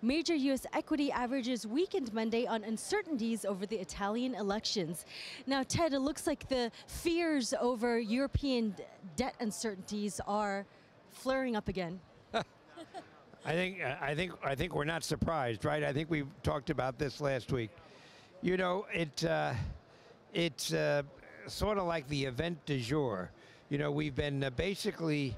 Major U.S. equity averages weakened Monday on uncertainties over the Italian elections. Now, Ted, it looks like the fears over European debt uncertainties are flaring up again. I think we're not surprised, right? I think we talked about this last week. You know, it's sort of like the event du jour. You know, we've been basically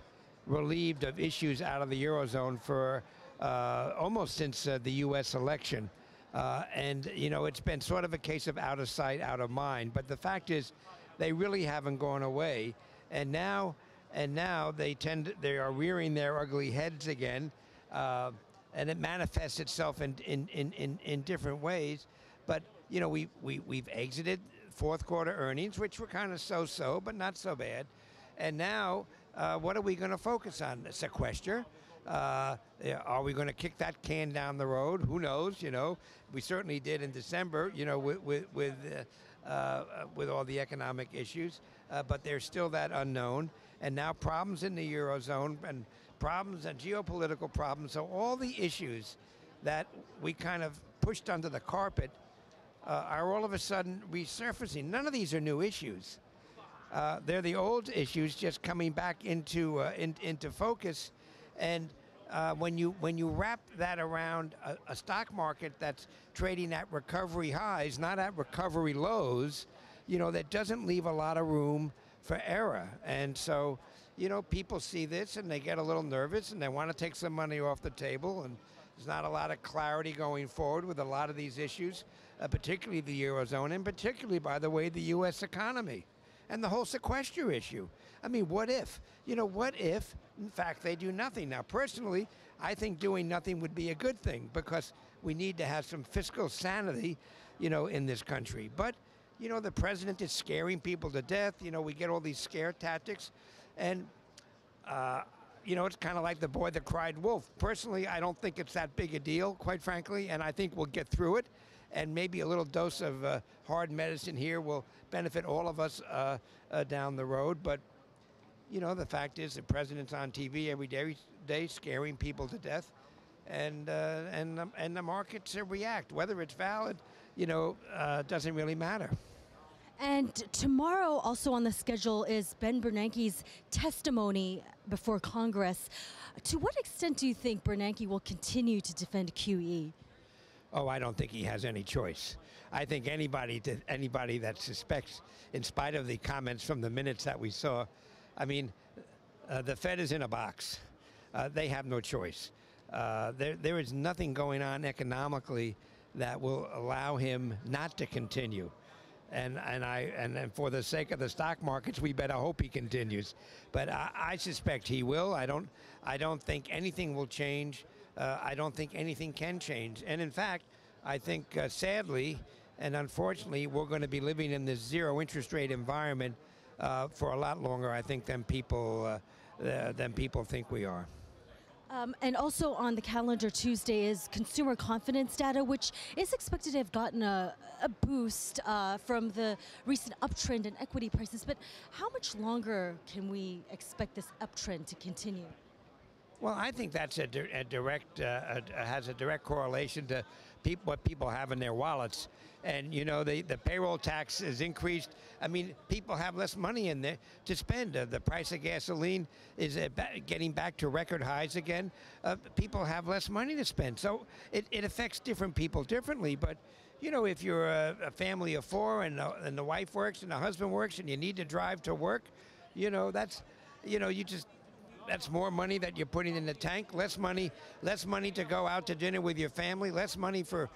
relieved of issues out of the Eurozone for almost since the U.S. election. And, you know, it's been sort of a case of out of sight, out of mind. But the fact is, they really haven't gone away. And now they are rearing their ugly heads again. And it manifests itself in different ways. But, you know, we've exited fourth quarter earnings, which were kind of so-so, but not so bad. And now, what are we going to focus on? Sequester? Are we going to kick that can down the road? Who knows? You know, we certainly did in December. You know, with all the economic issues, but there's still that unknown. And now problems in the Eurozone and problems and geopolitical problems. So all the issues that we kind of pushed under the carpet are all of a sudden resurfacing. None of these are new issues. They're the old issues just coming back into focus. And when you wrap that around a stock market that's trading at recovery highs, not at recovery lows, you know, that doesn't leave a lot of room for error. And so, you know, people see this and they get a little nervous and they want to take some money off the table. And there's not a lot of clarity going forward with a lot of these issues, particularly the Eurozone, and particularly, by the way, the U.S. economy. And the whole sequester issue. I mean, what if? You know, what if, in fact, they do nothing? Now, personally, I think doing nothing would be a good thing because we need to have some fiscal sanity, you know, in this country. But, you know, the president is scaring people to death. You know, we get all these scare tactics. And, you know, it's kind of like the boy that cried wolf. Personally, I don't think it's that big a deal, quite frankly, and I think we'll get through it. And maybe a little dose of hard medicine here will benefit all of us down the road. But, you know, the fact is the president's on TV every day scaring people to death. And the markets react. Whether it's valid, you know, doesn't really matter. And tomorrow also on the schedule is Ben Bernanke's testimony before Congress. To what extent do you think Bernanke will continue to defend QE? Oh, I don't think he has any choice. I think anybody that suspects, in spite of the comments from the minutes that we saw, I mean, the Fed is in a box. They have no choice. There is nothing going on economically that will allow him not to continue. And for the sake of the stock markets, we better hope he continues. But I suspect he will. I don't think anything will change. I don't think anything can change. And in fact, I think sadly and unfortunately, we're going to be living in this zero interest rate environment for a lot longer, I think, than people think we are. And also on the calendar Tuesday is consumer confidence data, which is expected to have gotten a boost from the recent uptrend in equity prices. But how much longer can we expect this uptrend to continue? Well, I think that's has a direct correlation to what people have in their wallets. And, you know, the payroll tax is increased. I mean, people have less money in there to spend. The price of gasoline is getting back to record highs again. People have less money to spend. So it affects different people differently. But, you know, if you're a family of four and the wife works and the husband works and you need to drive to work, you know, that's more money that you're putting in the tank. Less money to go out to dinner with your family. Less money for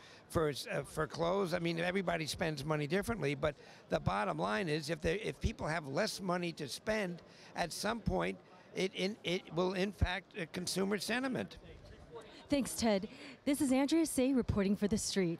clothes. I mean, everybody spends money differently. But the bottom line is, if people have less money to spend, at some point, it will impact consumer sentiment. Thanks, Ted. This is Andrea Say reporting for The Street.